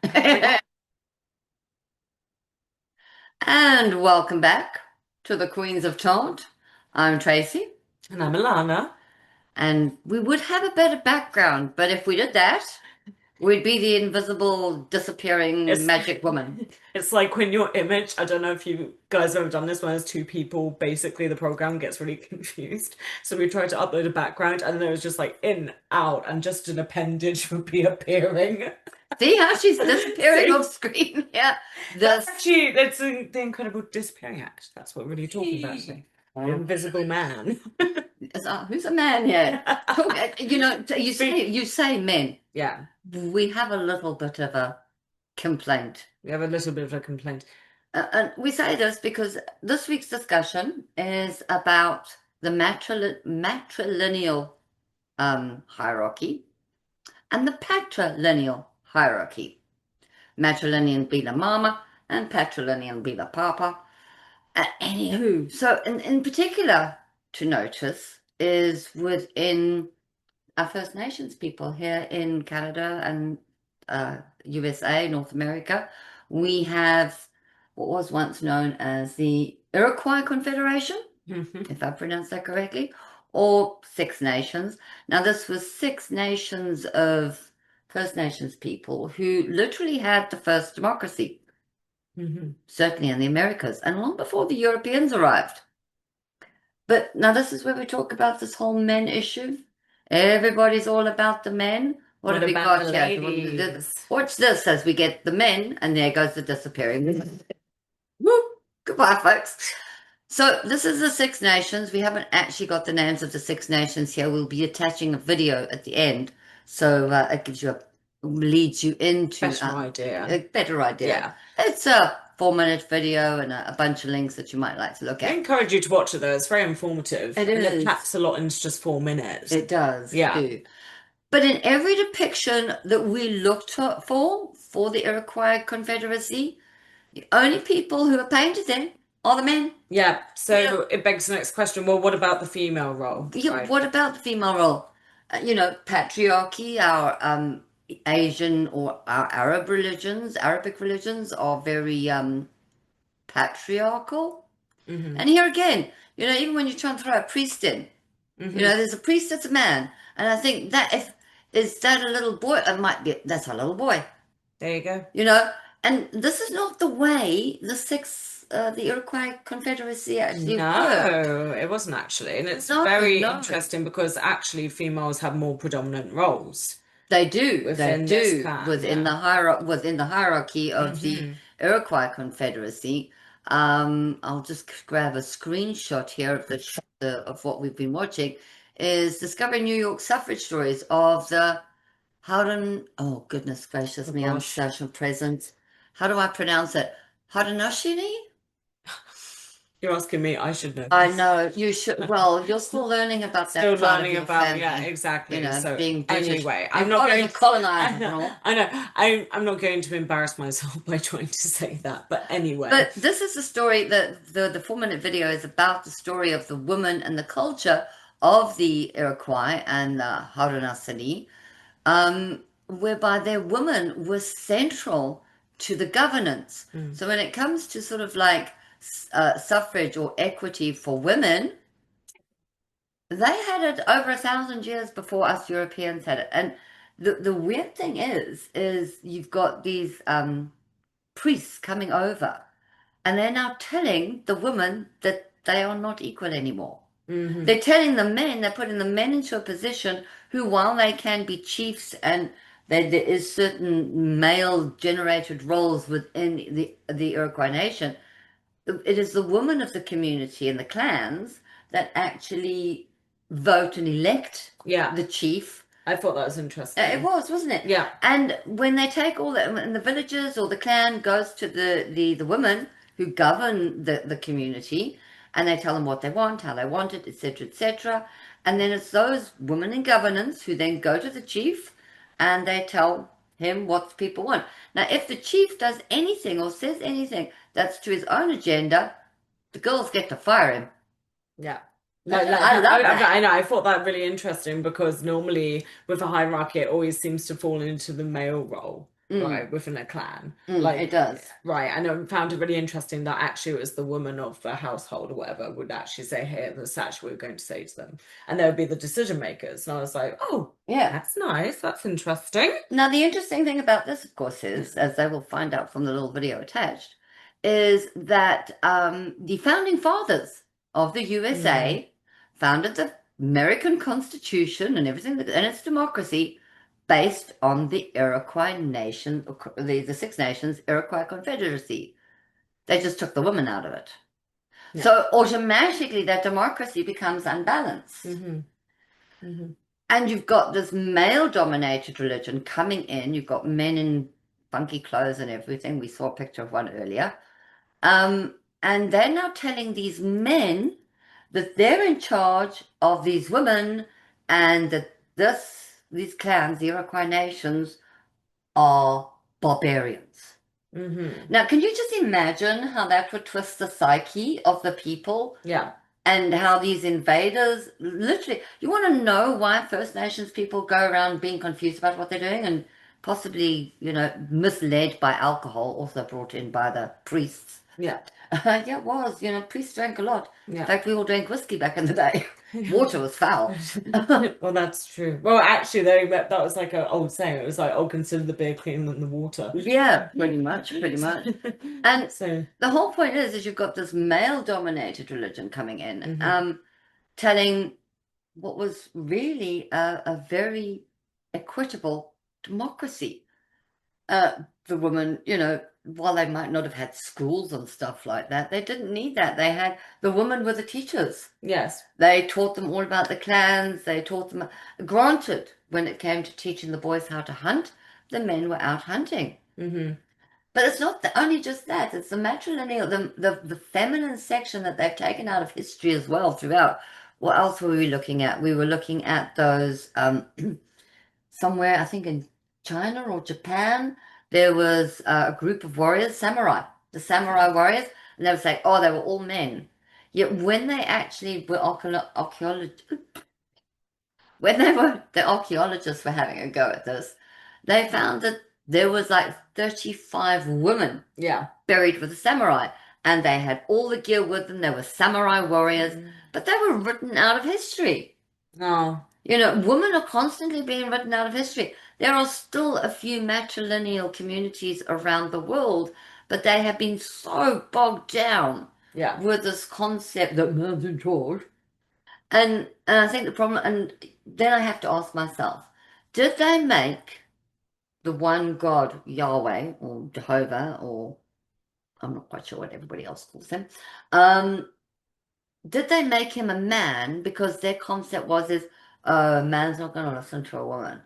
And welcome back to the Queens of Tart. I'm Tracy, And I'm Alana. and we would have a better background, but if we did that, we'd be the invisible, disappearing It's magic woman. it's like when your image, I don't know if you guys have ever done this when there's two people, basically the program gets really confused. So we tried to upload a background and then it was just like in, out, and just an appendage would be appearing. See how she's disappearing See? off screen? Yeah, That's this. actually the incredible disappearing act. That's what we're really talking about today. The invisible man. Who's a man here? Talk, you Be- say men. Yeah, We have a little bit of a complaint. we have a little bit of a complaint. And we say this because this week's discussion is about the matrilineal hierarchy and the patrilineal hierarchy. Matrilineal be the mama and patrilineal be the papa. Anywho, so in particular to notice is within our First Nations people here in Canada and USA, North America, we have what was once known as the Iroquois Confederation, Mhm. if I pronounced that correctly, or Six Nations. Now, this was Six Nations of First Nations people who literally had the first democracy, Mhm. certainly in the Americas, and long before the Europeans arrived. But now this is where we talk about this whole men issue. Everybody's all about the men. What What have we about the got here? ladies? Watch this as we get the men, and there goes the disappearing. Woo! Goodbye, folks. So this is the Six Nations. We haven't actually got the names of the Six Nations here. We'll be attaching a video at the end, so it gives you leads you into Better idea. a better idea. Yeah. It's a 4-minute video and a bunch of links that you might like to look We at. encourage you to watch it though. It's very informative It and it is. packs a lot into just 4 minutes. It does Yeah. too. But in every depiction that we looked for the Iroquois Confederacy, the only people who are painted there are the men. Yeah. You know, So it begs the next question. Well, what about the female role? Right. what about the female role? Patriarchy, our Asian or our Arabic religions are very patriarchal. Hmm. And here again, even when you try and throw a priest in, Hmm. there's a priest that's a man. And I think that if is that a little boy, it might be that's a little boy, There you go. you know. And this is not the way the Iroquois Confederacy actually worked. No, it wasn't actually. And it's No, very no. interesting because actually females have more predominant roles They within this do clan. Yeah. within the hierarchy of the Hmm. Iroquois Confederacy. I'll just grab a screenshot here of of what we've been watching. Is discovering New York suffrage stories of the Howden. Oh goodness gracious Oh me! I'm gosh. social present. How do I pronounce it? Haudenosaunee? You're asking me, I should know I this. know you should. Well, you're still learning about Still that side of learning your about, yeah, family. exactly. So Being British. anyway, Your I'm not father's a going colonizer I and know, all. I know, I'm not going to embarrass myself by trying to say that, but anyway. But this is the story that the 4-minute video is about the story of the woman and the culture of the Iroquois and the Haudenosaunee, whereby their women were central to the governance. Mm. So when it comes to sort of like suffrage or equity for women, they had it over 1,000 years before us Europeans had it. And the weird thing is you've got these priests coming over. And they're now telling the women that they are not equal anymore. Hmm. They're telling the men, they're putting the men into a position who, while they can be chiefs and there is certain male generated roles within the Iroquois nation, it is the women of the community and the clans that actually vote and elect Yeah, the chief. I thought that was It interesting. was, wasn't it? Yeah. And when they take all that, and the villages or the clan goes to the women who govern the community, and they tell them what they want, how they want it, etc., etc. And then it's those women in governance who then go to the chief, and they tell him what the people want. Now, if the chief does anything or says anything that's to his own agenda, the girls get to fire him. Yeah. No, I love that. I know. I thought that really interesting because normally with a hierarchy, it always seems to fall into the male role. Mm, right, within a clan. it Like, does. right, and I found it really interesting that actually it was the woman of the household or whatever would actually say, "Hey, that's actually what we're going to say to them," and they would be the decision makers. And I was like, "Oh, Yeah. that's nice. That's interesting." Now, the interesting thing about this, of course, is, as they will find out from the little video attached, is that the founding fathers of the Mm, USA founded the American Constitution and everything and its democracy based on the Iroquois nation, the Six Nations Iroquois Confederacy. They just took the women out of it. yeah. So automatically that democracy becomes unbalanced. Mm-hmm. Mm-hmm. And you've got this male-dominated religion coming in. You've got men in funky clothes and everything. We saw a picture of one earlier. And they're now telling these men that they're in charge of these women and that these clans, the Iroquois nations, are barbarians. Mm-hmm. Now, can you just imagine how that would twist the psyche of the people? Yeah. And how these invaders, literally, you want to know why First Nations people go around being confused about what they're doing and possibly, misled by alcohol, also brought in by the priests. Yeah. Yeah, it was. Priests drank a lot. In Yeah. fact, we all drank whiskey back in the day. Water was foul. Well, that's true. Well, actually, that was like an old saying. It was like, "Oh, consider the beer cleaner than the water." Yeah, pretty much, pretty much. And So, the whole point is you've got this male-dominated religion coming in, mm-hmm. telling what was really a very equitable democracy. The women, while they might not have had schools and stuff like that, they didn't need that. The women were the teachers. Yes. They taught them all about the clans. They taught them, granted, when it came to teaching the boys how to hunt, the men were out hunting. Mm-hmm. But it's not only just that, it's the matrilineal, the feminine section that they've taken out of history as well throughout. What else were we looking at? We were looking at those somewhere, I think in China or Japan, there was a group of warriors, samurai, the samurai warriors, and they would say, oh, they were all men. Yet when they actually were the archaeologists were having a go at this, they found that there was like 35 women Yeah. buried with the samurai, and they had all the gear with them. They were samurai warriors, but they were written out of history. Oh. Women are constantly being written out of history. There are still a few matrilineal communities around the world, but they have been so bogged down Yeah. with this concept that man's in charge. And I think the problem, and then I have to ask myself, did they make the one God, Yahweh or Jehovah, or I'm not quite sure what everybody else calls him, did they make him a man because their concept was a man's not going to listen to a woman?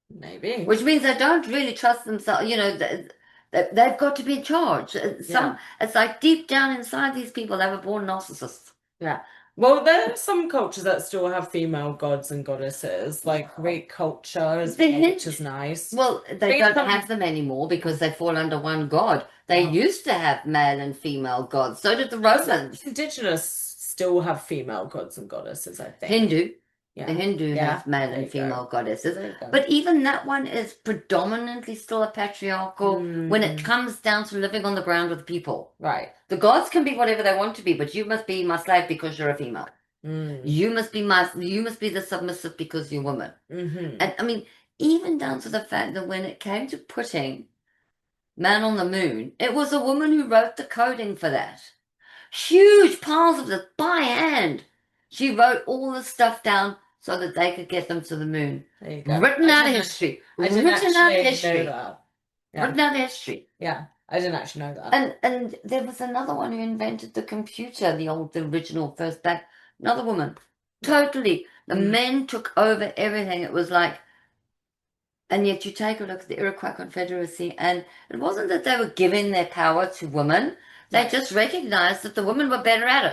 Maybe. Which means they don't really trust themselves, they've got to be in charge. Yeah. It's like deep down inside these people, they were born narcissists. Yeah. Well, there are some cultures that still have female gods and goddesses, like Greek culture as The well, Hin- which is nice. Well, they don't have them anymore because they fall under one god. They Oh. used to have male and female gods. So did the Romans. Indigenous still have female gods and goddesses, I think. Hindu. Yeah. The Hindu Yeah. has male There and you female go. goddesses. There you go. But even that one is predominantly still a patriarchal when it comes down to living on the ground with people. Right. The gods can be whatever they want to be, but you must be my slave because you're a female. You must be the submissive because you're a woman. And I mean, even down to the fact that when it came to putting man on the moon, it was a woman who wrote the coding for that. Huge piles of this by hand. She wrote all the stuff down so that they could get them to the moon. There you go. Written out of history. I didn't Written out of actually history. know that. Yeah. Written out of history. Yeah, I didn't actually know that. And there was another one who invented the computer, the original first back. Another woman. Totally. The men took over everything. It was like, and yet you take a look at the Iroquois Confederacy, and it wasn't that they were giving their power to women. They just recognized that the women were better at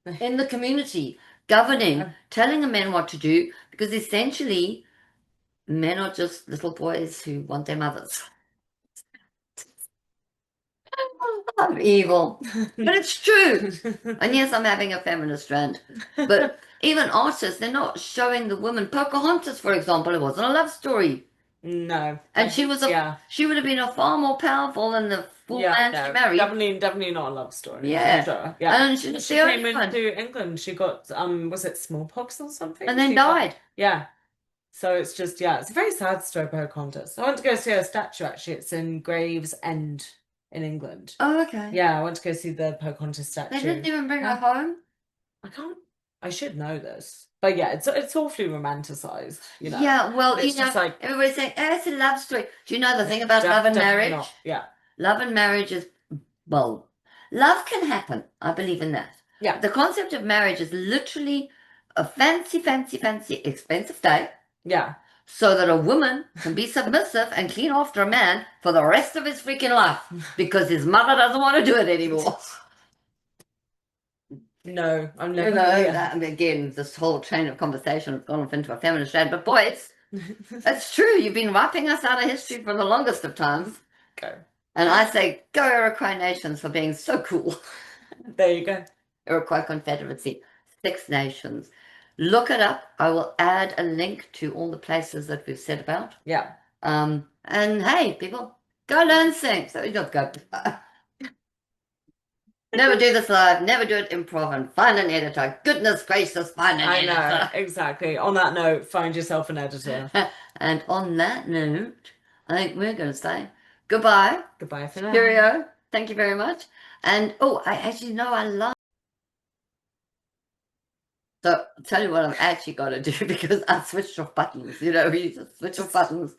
it in the community, governing, telling the men what to do, because essentially men are just little boys who want their mothers. I'm evil, but it's true. And yes, I'm having a feminist rant, but even artists, they're not showing the women. Pocahontas, for example, it wasn't a love story. No. And she was Yeah. she would have been a far more powerful than the fool Yeah, man she no. married. Definitely not a love story, for Yeah. sure. Yeah. And she was She the only came one. into England. She got was it smallpox or something? And then She got died. yeah. So it's just it's a very sad story of Pocahontas. I went to go see her statue actually. It's in Gravesend in England. Oh, okay. Yeah, I went to go see the Pocahontas They statue. didn't even bring her Yeah. home. I should know this. But yeah, it's awfully romanticized, you know. Yeah, well, It's just like everybody's saying, oh, it's a love story. Do you know the thing about love and definitely marriage? not. Yeah. Love and marriage is, well, love can happen. I believe in that. Yeah. But the concept of marriage is literally a fancy, fancy, fancy, expensive day. Yeah. So that a woman can be submissive and clean after a man for the rest of his freaking life because his mother doesn't want to do it anymore. No, I'm never. That, again, this whole train of conversation has gone off into a feminist shade. But boy, it's true. You've been wiping us out of history for the longest of times. Go. And I say, go Iroquois nations for being so cool. There you go. Iroquois Confederacy, 6 nations. Look it up. I will add a link to all the places that we've said about. Yeah. And hey, people, go learn sing. So you don't go. Never do this live, never do it improv, and find an editor. Goodness gracious, find an editor. I know, exactly. On that note, find yourself an editor. And on that note, I think we're going to say goodbye. Goodbye for now. Cheerio. Thank you very much. And I actually know I love. So I'll tell you what I've actually got to do because I switched off buttons. You just switch off buttons.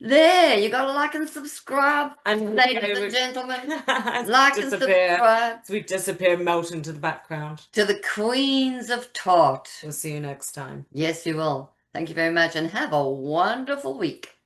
There, you got to like and subscribe. And ladies and gentlemen, like and subscribe. So we disappear, melt into the background. To the queens of Tart. We'll see you next time. Yes, you will. Thank you very much and have a wonderful week.